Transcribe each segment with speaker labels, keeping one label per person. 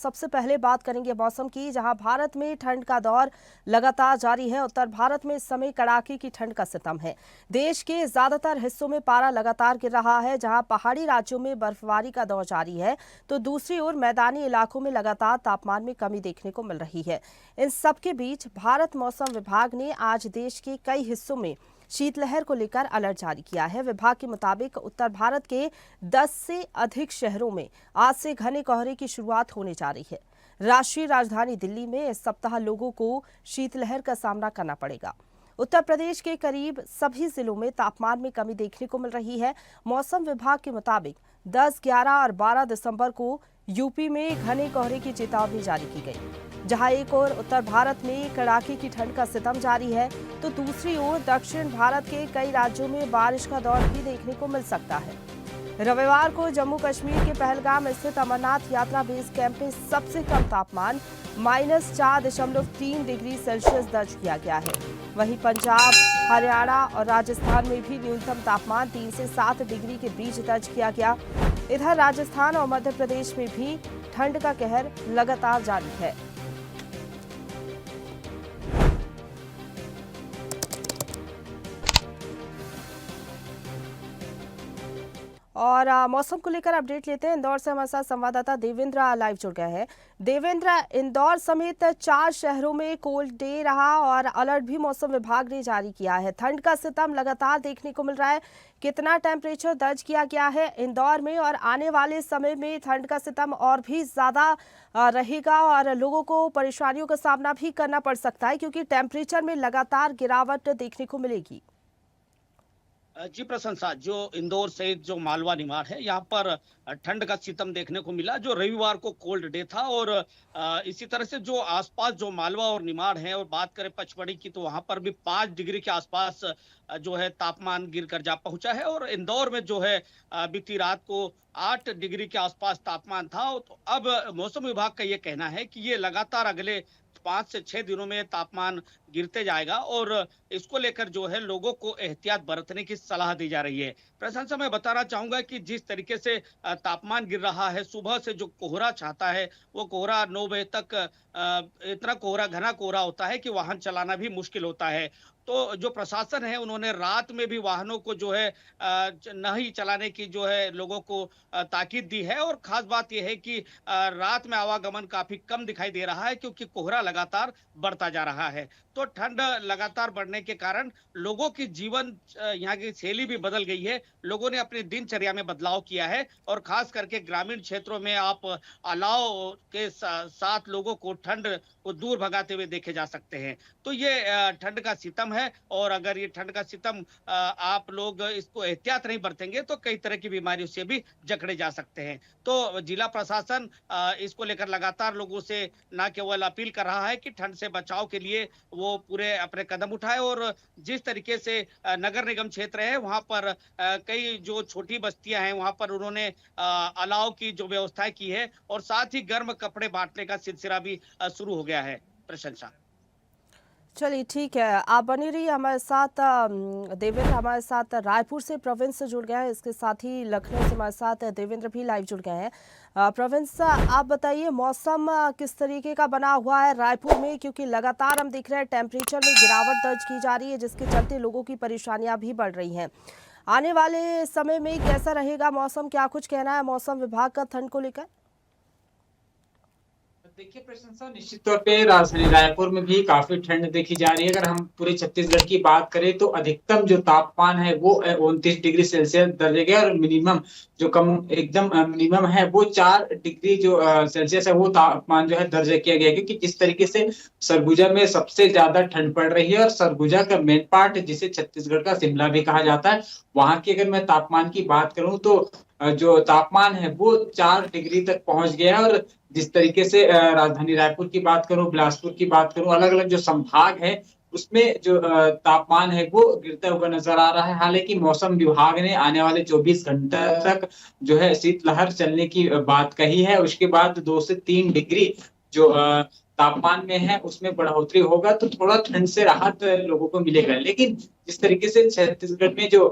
Speaker 1: सबसे पहले बात करेंगे मौसम की, जहां भारत में ठंड का दौर लगातार जारी है। उत्तर भारत में इस समय कड़ाके की ठंड का सितम है। देश के ज्यादातर हिस्सों में पारा लगातार गिर रहा है। जहां पहाड़ी राज्यों में बर्फबारी का दौर जारी है, तो दूसरी ओर मैदानी इलाकों में लगातार तापमान में कमी देखने को मिल रही है। इन सबके बीच भारत मौसम विभाग ने आज देश के कई हिस्सों में शीतलहर को लेकर अलर्ट जारी किया है। विभाग के मुताबिक उत्तर भारत के 10 से अधिक शहरों में आज से घने कोहरे की शुरुआत होने जा रही है। राष्ट्रीय राजधानी दिल्ली में इस सप्ताह लोगों को शीतलहर का सामना करना पड़ेगा। उत्तर प्रदेश के करीब सभी जिलों में तापमान में कमी देखने को मिल रही है। मौसम विभाग के मुताबिक 10, 11 और 12 दिसंबर को यूपी में घने कोहरे की चेतावनी जारी की गई। जहां एक ओर उत्तर भारत में कड़ाके की ठंड का सितम जारी है, तो दूसरी ओर दक्षिण भारत के कई राज्यों में बारिश का दौर भी देखने को मिल सकता है। रविवार को जम्मू कश्मीर के पहलगाम स्थित अमरनाथ यात्रा बेस कैंप में सबसे कम तापमान -4.3 डिग्री सेल्सियस दर्ज किया गया है। वहीं पंजाब, हरियाणा और राजस्थान में भी न्यूनतम तापमान 3 से 7 डिग्री के बीच दर्ज किया गया। इधर राजस्थान और मध्य प्रदेश में भी ठंड का कहर लगातार जारी है। और मौसम को लेकर अपडेट लेते हैं। इंदौर से हमारे साथ संवाददाता देवेंद्र लाइव जुड़ गए हैं। देवेंद्र, इंदौर समेत 4 शहरों में कोल्ड डे रहा और अलर्ट भी मौसम विभाग ने जारी किया है। ठंड का सितम लगातार देखने को मिल रहा है। कितना टेम्परेचर दर्ज किया गया है इंदौर में, और आने वाले समय में ठंड का सितम और भी ज्यादा रहेगा और लोगों को परेशानियों का सामना भी करना पड़ सकता है, क्योंकि टेम्परेचर में लगातार गिरावट देखने को मिलेगी।
Speaker 2: जी प्रशंसा, जो इंदौर सहित जो मालवा निमाड़ है, यहाँ पर ठंड का सितम देखने को मिला। जो रविवार को कोल्ड डे था और इसी तरह से जो आसपास जो मालवा और निमाड़ है, और बात करें पचमढ़ी की, तो वहां पर भी 5 डिग्री के आसपास जो है तापमान गिर कर जा पहुंचा है। और इंदौर में जो है बीती रात को 8 डिग्री के आसपास तापमान था। तो अब मौसम विभाग का ये कहना है कि ये लगातार अगले 5 से 6 दिनों में तापमान गिरते जाएगा, और इसको लेकर जो है लोगों को एहतियात बरतने की सलाह दी जा रही है। प्रशंसा, मैं बताना चाहूंगा कि जिस तरीके से तापमान गिर रहा है, सुबह से जो कोहरा छाता है, वो कोहरा 9 बजे तक इतना कोहरा, घना कोहरा होता है कि वाहन चलाना भी मुश्किल होता है। तो जो प्रशासन है, उन्होंने रात में भी वाहनों को जो है नहीं चलाने की जो है लोगों को ताकीद दी है। और खास बात यह है कि रात में आवागमन काफी कम दिखाई दे रहा है, क्योंकि कोहरा लगातार बढ़ता जा रहा है। तो ठंड लगातार बढ़ने के कारण लोगों की जीवन यहाँ की शैली भी बदल गई है। लोगों ने अपनी दिनचर्या में बदलाव किया है, और खास करके ग्रामीण क्षेत्रों में आप अलाव के साथ लोगों को ठंड को दूर भगाते हुए देखे जा सकते हैं। तो ये ठंड का सितम है, और अगर ये ठंड का सितम आप लोग इसको एहतियात नहीं बरतेंगे, तो कई तरह की बीमारियों से भी जकड़े जा सकते हैं। तो जिला प्रशासन इसको लेकर लगातार लोगों से न केवल अपील कर रहा है कि ठंड से बचाव के लिए वो पूरे अपने कदम उठाए, और जिस तरीके से नगर निगम क्षेत्र है, वहां पर कई जो छोटी बस्तियां हैं, वहां पर उन्होंने अलाव की जो व्यवस्था की है, और साथ ही गर्म कपड़े बांटने का सिलसिला भी शुरू हो गया है। प्रशंसा,
Speaker 1: चलिए ठीक है, आप बनी रहिए हमारे साथ। देवेंद्र हमारे साथ रायपुर से प्रोविंस से जुड़ गए हैं, इसके साथ ही लखनऊ से हमारे साथ देवेंद्र भी लाइव जुड़ गए हैं। प्रोविंस, आप बताइए मौसम किस तरीके का बना हुआ है रायपुर में, क्योंकि लगातार हम देख रहे हैं टेम्परेचर में गिरावट दर्ज की जा रही है, जिसके चलते लोगों की परेशानियां भी बढ़ रही हैं। आने वाले समय में कैसा रहेगा मौसम, क्या कुछ कहना है मौसम विभाग का ठंड को लेकर?
Speaker 3: देखिए प्रशंसा, निश्चित तौर पे राजधानी रायपुर में भी काफी ठंड देखी जा रही है। अगर हम पूरे छत्तीसगढ़ की बात करें तो अधिकतम जो तापमान है वो 29 डिग्री सेल्सियस दर्ज गया, और मिनिमम जो कम एकदम मिनिमम है वो 4 डिग्री जो सेल्सियस है वो तापमान जो है दर्ज किया गया। क्योंकि जिस तरीके से सरगुजा में सबसे ज्यादा ठंड पड़ रही है, और सरगुजा का मेन पार्ट जिसे छत्तीसगढ़ का शिमला भी कहा जाता है, वहां की अगर मैं तापमान की बात करूं तो जो तापमान है वो 4 डिग्री तक पहुंच गया है। और जिस तरीके से राजधानी रायपुर की बात करूं, बिलासपुर की बात करूं, अलग अलग जो संभाग है उसमें जो तापमान है वो गिरता हुआ नजर आ रहा है। हालांकि मौसम विभाग ने आने वाले 24 घंटे तक जो है शीतलहर चलने की बात कही है। उसके बाद 2 से 3 डिग्री जो तापमान में है उसमें बढ़ोतरी होगा, तो थोड़ा ठंड से राहत लोगों को मिलेगा। लेकिन जिस तरीके से छत्तीसगढ़ में जो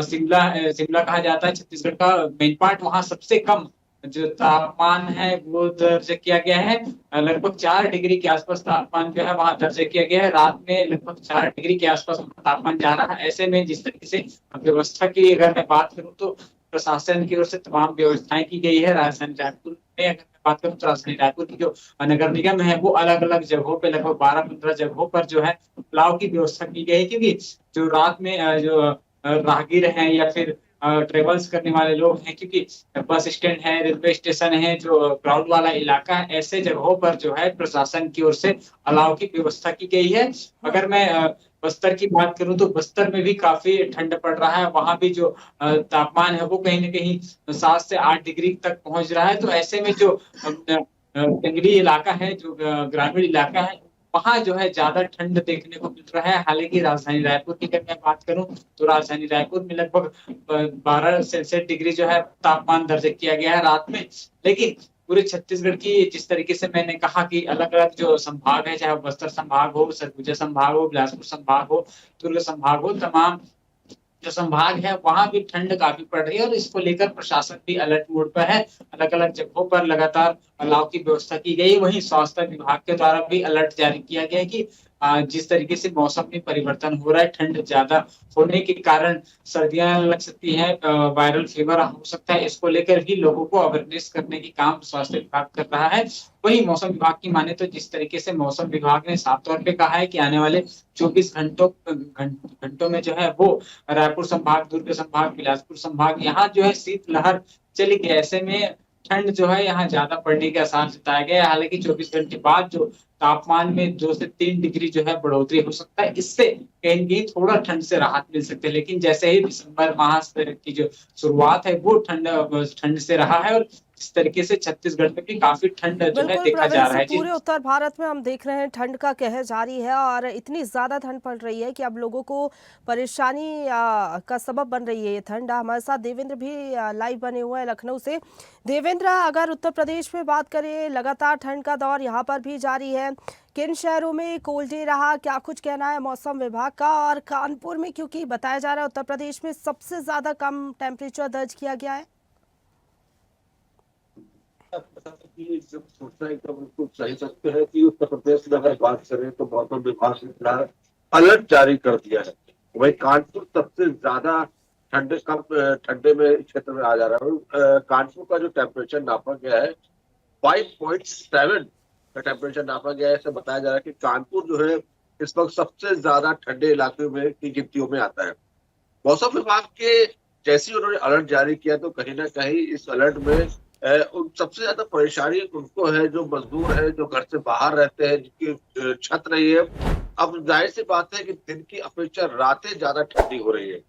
Speaker 3: शिमला कहा जाता है, छत्तीसगढ़ का मेन पार्ट, वहां सबसे कम जो तापमान है वो दर्ज किया गया है। लगभग 4 डिग्री के आसपास तापमान जो है वहां दर्ज किया गया है। रात में लगभग 4 डिग्री के आसपास तापमान जा रहा है। ऐसे में जिस तरीके से व्यवस्था की अगर मैं बात करूं तो प्रशासन की ओर से तमाम व्यवस्थाएं की गई है। राजधानी रायपुर में अगर मैं बात करूं तो राजधानी रायपुर की जो नगर निगम है वो अलग अलग जगहों पे लगभग 12-15 जगहों पर जो है पुलाव की व्यवस्था की गई है, क्योंकि जो रात में जो राहगीर हैं या फिर ट्रेवल्स करने वाले लोग हैं, क्योंकि बस स्टैंड है, रेलवे स्टेशन है, जो क्राउड वाला इलाका है, ऐसे जगहों पर जो है प्रशासन की ओर से अलाव की व्यवस्था की गई है। अगर मैं बस्तर की बात करूं तो बस्तर में भी काफी ठंड पड़ रहा है। वहां भी जो तापमान है वो कहीं ना कहीं 7 से 8 डिग्री तक पहुंच रहा है। तो ऐसे में जो जंगली इलाका है, जो ग्रामीण इलाका है, वहां जो है ज्यादा ठंड देखने को मिल रहा है। हालांकि राजधानी रायपुर की अगर मैं बात करूं तो राजधानी रायपुर में लगभग 12 सेल्सियस डिग्री जो है तापमान दर्ज किया गया है रात में। लेकिन पूरे छत्तीसगढ़ की जिस तरीके से मैंने कहा कि अलग अलग जो संभाग है, चाहे बस्तर संभाग हो, सरगुजा संभाग हो, बिलासपुर संभाग हो, दुर्ग संभाग हो, तमाम जो संभाग है वहां भी ठंड काफी पड़ रही है और इसको लेकर प्रशासन भी अलर्ट मोड पर है। अलग अलग जगहों पर लगातार अलाव की व्यवस्था की गई। वहीं स्वास्थ्य विभाग के द्वारा भी अलर्ट जारी किया गया है कि जिस तरीके से मौसम में परिवर्तन हो रहा है, ठंड ज्यादा होने के कारण सर्दियां लग सकती हैं, वायरल फीवर हो सकता है, इसको लेकर भी लोगों को अवेयरनेस करने की काम स्वास्थ्य विभाग कर रहा है। वही मौसम विभाग की माने तो जिस तरीके से मौसम विभाग ने साफ तौर पे कहा है कि आने वाले 24 घंटों में जो है वो रायपुर संभाग, दुर्ग संभाग, बिलासपुर संभाग, यहाँ जो है शीतलहर चलेगी। ऐसे में ठंड जो है यहाँ ज्यादा पड़ने के आसार जताए गए। हालांकि 24 घंटे बाद जो तापमान में 2 से 3 डिग्री जो है बढ़ोतरी हो सकता है, इससे कहीं कहीं थोड़ा ठंड से राहत मिल सकती है। लेकिन जैसे ही दिसंबर माह की जो शुरुआत है वो ठंड से रहा है और इस तरीके से छत्तीसगढ़ में भी काफी ठंड जो है
Speaker 1: बिल्कुल
Speaker 3: देखा
Speaker 1: प्रवीण
Speaker 3: जा
Speaker 1: जी,
Speaker 3: रहा है जी।
Speaker 1: पूरे उत्तर भारत में हम देख रहे हैं ठंड का कहर जारी है और इतनी ज़्यादा ठंड पड़ रही है कि अब लोगों को परेशानी का सबब बन रही है ये ठंड। हमारे साथ देवेंद्र भी लाइव बने हुए हैं लखनऊ से। देवेंद्र, अगर उत्तर प्रदेश में बात करें, लगातार ठंड का दौर यहाँ पर भी जारी है। किन शहरों में कोल्ड डे रहा, क्या कुछ कहना है मौसम विभाग का? और कानपुर में, क्योंकि बताया जा रहा है उत्तर प्रदेश में सबसे ज़्यादा कम टेम्परेचर दर्ज किया गया है।
Speaker 4: जब सोचना एकदम बिल्कुल सही सकते हैं कि उत्तर प्रदेश में अगर बात करें तो मौसम विभाग ने अलर्ट जारी कर दिया है। वही कानपुर सबसे ज्यादा ठंडे में क्षेत्र में आ जा रहा है। कानपुर का जो टेम्परेचर नापा गया है 5.7 का टेम्परेचर नापा गया है। ऐसे बताया जा रहा है कि कानपुर जो है इस वक्त सबसे ज्यादा ठंडे इलाके में की गिनतियों में आता है। मौसम विभाग के जैसे उन्होंने अलर्ट जारी किया तो कहीं ना कहीं इस अलर्ट में उन सबसे ज्यादा परेशानी उनको है जो मजदूर है, जो घर से बाहर रहते हैं, जिनकी छत नहीं है। अब जाहिर सी बात है कि दिन की अपेक्षा रातें ज्यादा ठंडी हो रही है।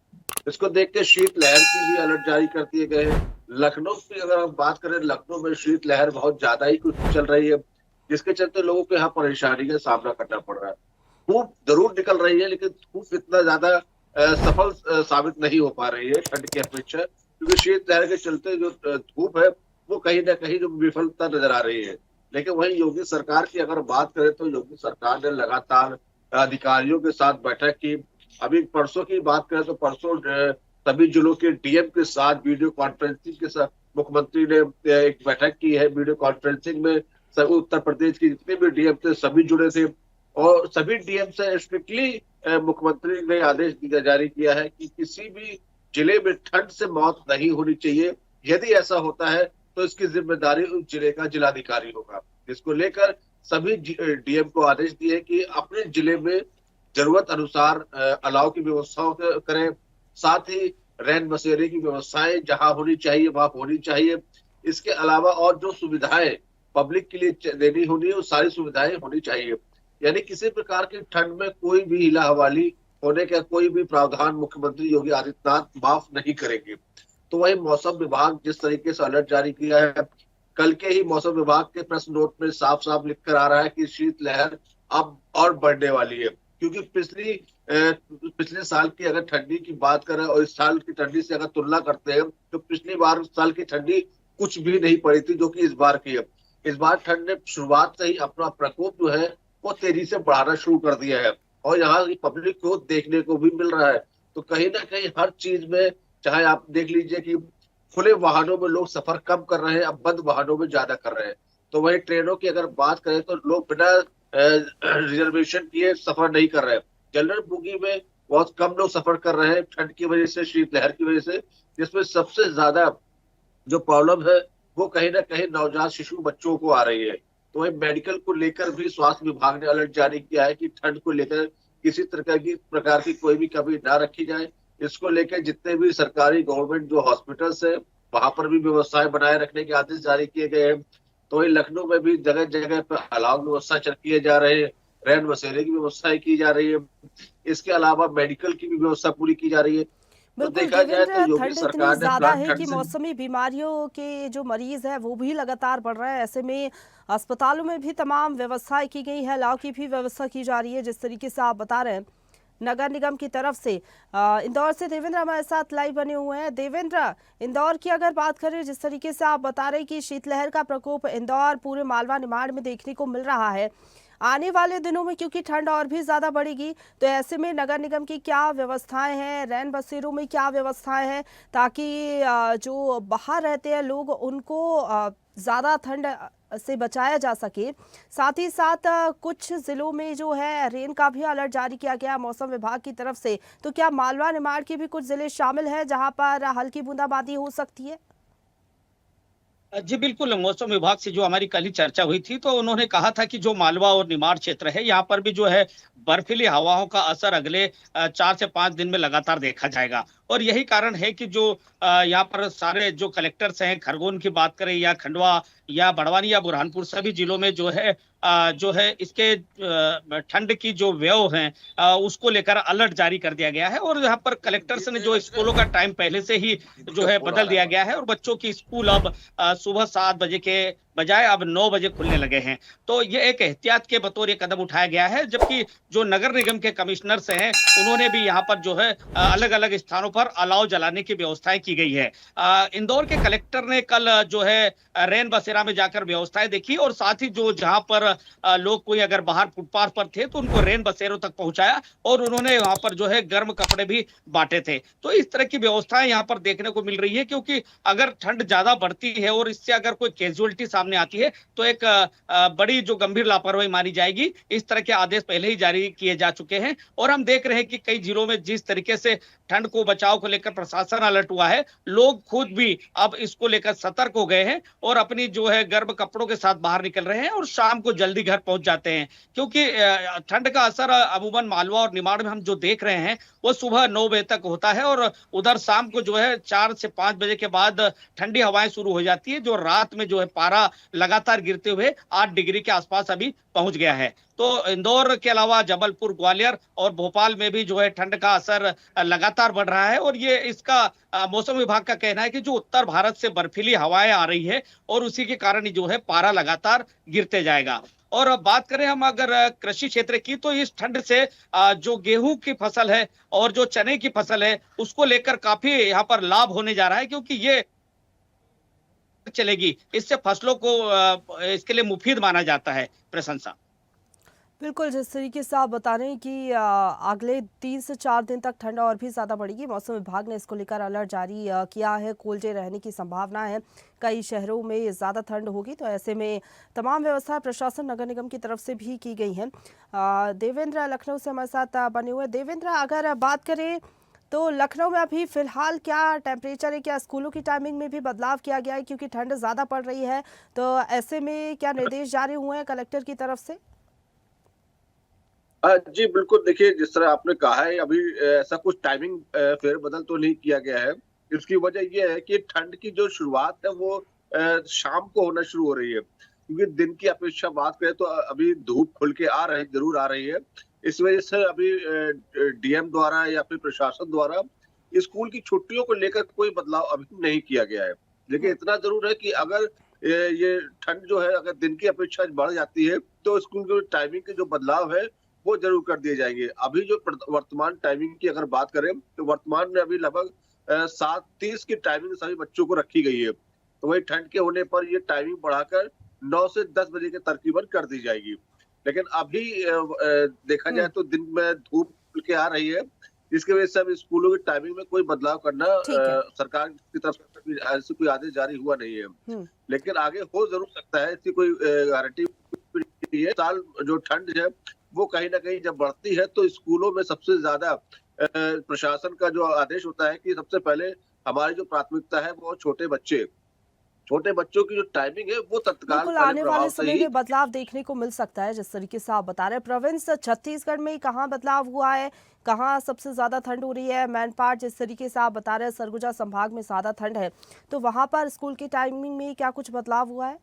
Speaker 4: इसको देख के शीत लहर की भी अलर्ट जारी कर दिए गए हैं। लखनऊ की अगर हम बात करें, लखनऊ में शीत लहर बहुत ज्यादा ही कुछ चल रही है, जिसके चलते लोगों को यहाँ परेशानी का सामना करना पड़ रहा है। धूप जरूर निकल रही है लेकिन धूप इतना ज्यादा सफल साबित नहीं हो पा रही है ठंड की अपेक्षा, क्योंकि शीत लहर के चलते जो धूप है वो कहीं ना कहीं जो विफलता नजर आ रही है। लेकिन वहीं योगी सरकार की अगर बात करें तो योगी सरकार ने लगातार अधिकारियों के साथ बैठक की। अभी परसों की बात करें तो परसों सभी जिलों के डीएम के साथ वीडियो कॉन्फ्रेंसिंग के साथ मुख्यमंत्री ने एक बैठक की है। वीडियो कॉन्फ्रेंसिंग में सभी उत्तर प्रदेश के जितने भी डीएम थे सभी जुड़े थे और सभी डीएम से स्ट्रिक्टली मुख्यमंत्री ने आदेश जारी किया है कि किसी भी जिले में ठंड से मौत नहीं होनी चाहिए। यदि ऐसा होता है तो इसकी जिम्मेदारी उस जिले का जिलाधिकारी होगा। इसको लेकर सभी डीएम को आदेश दिए कि अपने जिले में जरूरत अनुसार अलाव की व्यवस्था करें, साथ ही रैन बसेरे की व्यवस्थाएं जहां होनी चाहिए वहां होनी चाहिए। इसके अलावा और जो सुविधाएं पब्लिक के लिए देनी होनी है वो सारी सुविधाएं होनी चाहिए। यानी किसी प्रकार की ठंड में कोई भी हिला हवाली होने का कोई भी प्रावधान मुख्यमंत्री योगी आदित्यनाथ माफ नहीं करेंगे। तो वही मौसम विभाग जिस तरीके से अलर्ट जारी किया है, कल के ही मौसम विभाग के प्रेस नोट में साफ साफ लिखकर आ रहा है कि शीत लहर अब और बढ़ने वाली है। क्योंकि पिछले साल की अगर ठंडी की बात करें और इस साल की ठंडी से अगर तुलना करते हैं तो पिछली बार साल की ठंडी कुछ भी नहीं पड़ी थी जो कि इस बार की है। इस बार ठंड ने शुरुआत से ही अपना प्रकोप जो है वो तेजी से बढ़ाना शुरू कर दिया है और यहाँ की पब्लिक को देखने को भी मिल रहा है। तो कहीं ना कहीं हर चीज में, चाहे आप देख लीजिए कि खुले वाहनों में लोग सफर कम कर रहे हैं, अब बंद वाहनों में ज्यादा कर रहे हैं। तो वही ट्रेनों की अगर बात करें तो लोग बिना रिजर्वेशन किए सफर नहीं कर रहे हैं। जनरल बोगी में बहुत कम लोग सफर कर रहे हैं ठंड की वजह से, शीतलहर की वजह से, जिसमें सबसे ज्यादा जो प्रॉब्लम है वो कहीं ना कहीं नवजात शिशु बच्चों को आ रही है। तो वही मेडिकल को लेकर भी स्वास्थ्य विभाग ने अलर्ट जारी किया है कि ठंड को लेकर किसी प्रकार की कोई भी कमी ना रखी जाए। इसको लेकर जितने भी सरकारी गवर्नमेंट जो हॉस्पिटल्स है वहां पर भी व्यवस्थाएं बनाए रखने के आदेश जारी किए गए हैं। तो वही लखनऊ में भी जगह जगह पर अलाव व्यवस्था किए जा रहे हैं, रैन बसेरे की व्यवस्थाएं की जा रही है, इसके अलावा मेडिकल की भी व्यवस्था पूरी की जा रही है। तो
Speaker 1: बिल्कुल
Speaker 4: देखा जाए तो
Speaker 1: देवेंद्र,
Speaker 4: योगी
Speaker 1: ठंड इतनी
Speaker 4: सरकार ने
Speaker 1: ज्यादा
Speaker 4: प्लान
Speaker 1: है
Speaker 4: ठंड
Speaker 1: कि
Speaker 4: से
Speaker 1: मौसमी बीमारियों के जो मरीज है वो भी लगातार बढ़ रहे हैं। ऐसे में अस्पतालों में भी तमाम व्यवस्थाएं की गई है, अलाव की भी व्यवस्था की जा रही है जिस तरीके से आप बता रहे हैं नगर निगम की तरफ से। इंदौर से देवेंद्र हमारे साथ लाइव बने हुए हैं। देवेंद्र, इंदौर की अगर बात करें, जिस तरीके से आप बता रहे हैं कि शीतलहर का प्रकोप इंदौर पूरे मालवा निमाड़ में देखने को मिल रहा है, आने वाले दिनों में क्योंकि ठंड और भी ज्यादा बढ़ेगी, तो ऐसे में नगर निगम की क्या व्यवस्थाएं हैं, रैन बसेरों में क्या व्यवस्थाएं हैं, ताकि जो बाहर रहते हैं लोग उनको ज्यादा ठंड से बचाया जा सके। साथ ही साथ कुछ जिलों में जो है रेन का भी अलर्ट जारी किया गया है मौसम विभाग की तरफ से। तो क्या मालवा निमाड़ के भी कुछ जिले शामिल हैं जहां पर हल्की बूंदाबांदी हो सकती है?
Speaker 2: जी बिल्कुल, मौसम विभाग से जो हमारी कल ही चर्चा हुई थी तो उन्होंने कहा था कि जो मालवा और निमाड़ क्षेत्र है यहाँ पर भी जो है बर्फीली हवाओं का असर अगले 4 से 5 दिन में लगातार देखा जाएगा। और यही कारण है कि जो यहाँ पर सारे जो कलेक्टर्स हैं, खरगोन की बात करें या खंडवा या बड़वानी या बुरहानपुर, सभी जिलों में जो है इसके ठंड की जो व्यय है उसको लेकर अलर्ट जारी कर दिया गया है। और यहाँ पर कलेक्टर्स ने जो स्कूलों का टाइम पहले से ही जो है बदल दिया गया है और बच्चों की स्कूल अब सुबह 7 बजे के बजाय अब 9 बजे खुलने लगे हैं। तो ये एक एहतियात के बतौर ये कदम उठाया गया है, जबकि जो नगर निगम के कमिश्नर्स हैं उन्होंने भी यहाँ पर जो है अलग अलग स्थानों पर अलाव जलाने की व्यवस्थाएं की गई है। इंदौर के कलेक्टर ने कल जो है रैन बसेरा में जाकर व्यवस्थाएं देखी और साथ ही जो जहां पर लोग कोई अगर बाहर फुटपाथ पर थे तो उनको रैन बसेरों तक पहुंचाया और उन्होंने वहां पर जो है गर्म कपड़े भी बांटे थे। तो इस तरह की व्यवस्थाएं यहाँ पर देखने को मिल रही है, क्योंकि अगर ठंड ज्यादा बढ़ती है और इससे अगर कोई कैजुअलिटी सामने आती है तो एक बड़ी जो गंभीर लापरवाही मानी जाएगी। इस तरह के आदेश पहले ही जारी किए जा चुके हैं और हम देख रहे हैं कि कई जिलों में जिस तरीके से ठंड को बचाव को लेकर प्रशासन अलर्ट हुआ है, लोग खुद भी अब इसको लेकर सतर्क हो गए हैं और अपनी जो है गर्म कपड़ों के साथ बाहर निकल रहे हैं और शाम को जल्दी घर पहुंच जाते हैं। क्योंकि ठंड का असर अमूमन मालवा और निमाड़ में हम जो देख रहे हैं वो सुबह 9 बजे तक होता है और उधर शाम को जो है 4 से 5 बजे के बाद ठंडी हवाएं शुरू हो जाती है, जो रात में जो है पारा लगातार गिरते हुए 8 डिग्री के आसपास अभी पहुंच गया है। तो इंदौर के अलावा जबलपुर, ग्वालियर और भोपाल में भी जो है ठंड का असर लगातार बढ़ रहा है और ये इसका मौसम विभाग का कहना है कि जो उत्तर भारत से बर्फीली हवाएं आ रही है और उसी के कारण ही जो है पारा लगातार गिरते जाएगा। और अब बात करें हम अगर कृषि क्षेत्र की, तो इस ठंड से जो गेहूं की फसल है और जो चने की फसल है उसको लेकर काफी यहाँ पर लाभ होने जा रहा है, क्योंकि ये चलेगी, इससे फसलों को इसके लिए मुफीद माना जाता है। प्रशंसा
Speaker 1: बिल्कुल, जिस तरीके से आप बता रहे हैं कि अगले 3 से 4 दिन तक ठंड और भी ज़्यादा बढ़ेगी, मौसम विभाग ने इसको लेकर अलर्ट जारी किया है। कोल्डे रहने की संभावना है, कई शहरों में ज़्यादा ठंड होगी, तो ऐसे में तमाम व्यवस्था प्रशासन नगर निगम की तरफ से भी की गई हैं। देवेंद्र लखनऊ से हमारे साथ बने हुए। देवेंद्र, अगर बात करें तो लखनऊ में अभी फिलहाल क्या टेम्परेचर है, क्या स्कूलों की टाइमिंग में भी बदलाव किया गया है क्योंकि ठंड ज़्यादा पड़ रही है, तो ऐसे में क्या निर्देश जारी हुए हैं कलेक्टर की तरफ से?
Speaker 4: जी बिल्कुल, देखिए जिस तरह आपने कहा है अभी ऐसा कुछ टाइमिंग फेरबदल तो नहीं किया गया है। इसकी वजह ये है कि ठंड की जो शुरुआत है वो शाम को होना शुरू हो रही है, क्योंकि दिन की अपेक्षा बात करें तो अभी धूप खुल के जरूर आ रही है। इस वजह से अभी डीएम द्वारा या फिर प्रशासन द्वारा स्कूल की छुट्टियों को लेकर कोई बदलाव अभी नहीं किया गया है। लेकिन इतना जरूर है कि अगर ये ठंड जो है अगर दिन की अपेक्षा बढ़ जाती है तो स्कूल की टाइमिंग के जो बदलाव है वो जरूर कर दिए जाएंगे। अभी जो वर्तमान टाइमिंग की अगर बात करें तो वर्तमान में अभी लगभग 7:30 की टाइमिंग सभी बच्चों को रखी गई है। तो वही ठंड के होने पर ये टाइमिंग बढ़ाकर 9 से 10 बजे के तरकीबन कर दी जाएगी। लेकिन अभी देखा जाए तो दिन में धूप खुल के आ रही है, इसके वजह से अब स्कूलों की टाइमिंग में कोई बदलाव करना
Speaker 1: ठीक है।
Speaker 4: सरकार की तरफ से ऐसे कोई आदेश जारी हुआ नहीं है।
Speaker 1: हम्म।
Speaker 4: लेकिन आगे हो जरूर सकता है, इसकी कोई गारंटी नहीं है। साल जो ठंड है वो कहीं ना कहीं जब बढ़ती है तो स्कूलों में सबसे ज्यादा प्रशासन का जो आदेश होता है कि सबसे पहले हमारी जो प्राथमिकता है वो छोटे बच्चों की जो टाइमिंग है वो तत्काल
Speaker 1: बिल्कुल,
Speaker 4: पहले
Speaker 1: आने वाले
Speaker 4: प्रभाव से
Speaker 1: समय
Speaker 4: ही
Speaker 1: में बदलाव देखने को मिल सकता है जिस तरीके से आप बता रहे हैं। प्रोविंस छत्तीसगढ़ में कहाँ बदलाव हुआ है, कहाँ सबसे ज्यादा ठंड हो रही है? मैनपाट जिस तरीके से आप बता रहे हैं सरगुजा संभाग में ज्यादा ठंड है, तो वहां पर स्कूल की टाइमिंग में क्या कुछ बदलाव हुआ है?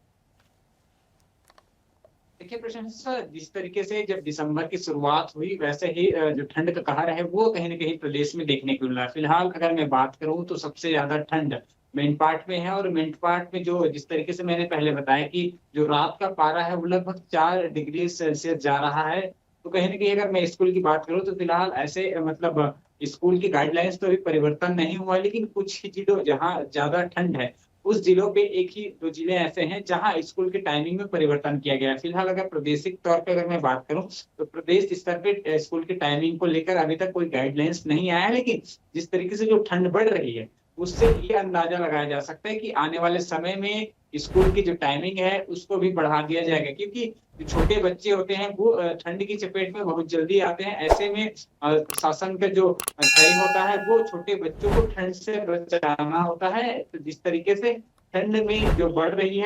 Speaker 3: देखिए प्रशांत सर, जिस तरीके से जब दिसंबर की शुरुआत हुई वैसे ही जो ठंड का कहर है वो कहीं ना कहीं प्रदेश में देखने को मिला। फिलहाल अगर मैं बात करूं तो सबसे ज्यादा ठंड मेनपाट में है, और मेनपाट में जो जिस तरीके से मैंने पहले बताया कि जो रात का पारा है वो लगभग 4 डिग्री सेल्सियस जा रहा है। तो कहीं ना कहीं अगर मैं स्कूल की बात करूं तो फिलहाल ऐसे मतलब स्कूल की गाइडलाइंस तो अभी परिवर्तन नहीं हुआ, लेकिन कुछ ही जिलों जहाँ ज्यादा ठंड है उस जिलों पे एक ही दो जिले ऐसे हैं जहां स्कूल के टाइमिंग में परिवर्तन किया गया है। फिलहाल अगर प्रादेशिक तौर पे अगर मैं बात करूं तो प्रदेश स्तर पे स्कूल के टाइमिंग को लेकर अभी तक कोई गाइडलाइंस नहीं आया है, लेकिन जिस तरीके से जो ठंड बढ़ रही है उससे ये अंदाजा लगाया जा सकता है कि आने वाले समय में स्कूल की जो टाइमिंग है उसको भी बढ़ा दिया जाएगा, क्योंकि जो छोटे बच्चे होते हैं वो ठंड की चपेट में बहुत जल्दी आते हैं। ऐसे में शासन का जो ध्येय होता है वो छोटे बच्चों को ठंड से बचाना होता है। तो जिस तरीके से ठंड जो बढ़ रही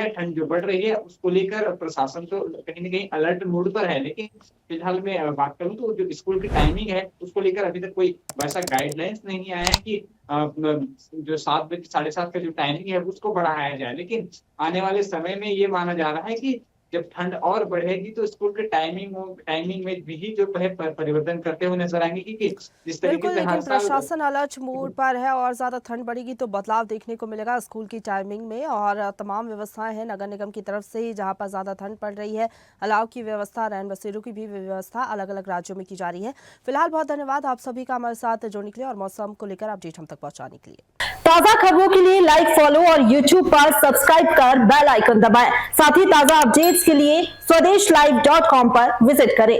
Speaker 3: है उसको लेकर प्रशासन तो कहीं ना कहीं अलर्ट मोड पर है, लेकिन फिलहाल मैं बात करूं तो जो स्कूल की टाइमिंग है उसको लेकर अभी तक कोई वैसा गाइडलाइंस नहीं आया है कि जो 7 बजे 7:30 का जो टाइमिंग है उसको बढ़ाया जाए। लेकिन आने वाले समय में ये माना जा रहा है कि जब ठंड और बढ़ेगी तो स्कूल के टाइमिंग में भी जो है परिवर्तन करते हुए नजर आएंगे, क्योंकि जिस तरीके
Speaker 1: बिल्कुल,
Speaker 3: से हर
Speaker 1: लेकिन
Speaker 3: साल
Speaker 1: प्रशासन अलर्ट मोड पर है और ज़्यादा ठंड बढ़ेगी तो बदलाव देखने को मिलेगा स्कूल की टाइमिंग में। और तमाम व्यवस्थाएं हैं नगर निगम की तरफ से, जहां पर ज़्यादा ठंड पड़ रही है अलाव की व्यवस्था, रैन बसेरों की भी व्यवस्था अलग अलग राज्यों में की जा रही है। फिलहाल बहुत धन्यवाद आप सभी का हमारे साथ जुड़ने के लिए और मौसम को लेकर अपडेट हम तक पहुँचाने के लिए। ताज़ा खबरों के लिए लाइक, फॉलो और यूट्यूब पर सब्सक्राइब कर बेल आइकन दबाएं। साथ ही ताज़ा अपडेट्स के लिए स्वदेशलाइव.com पर विजिट करें।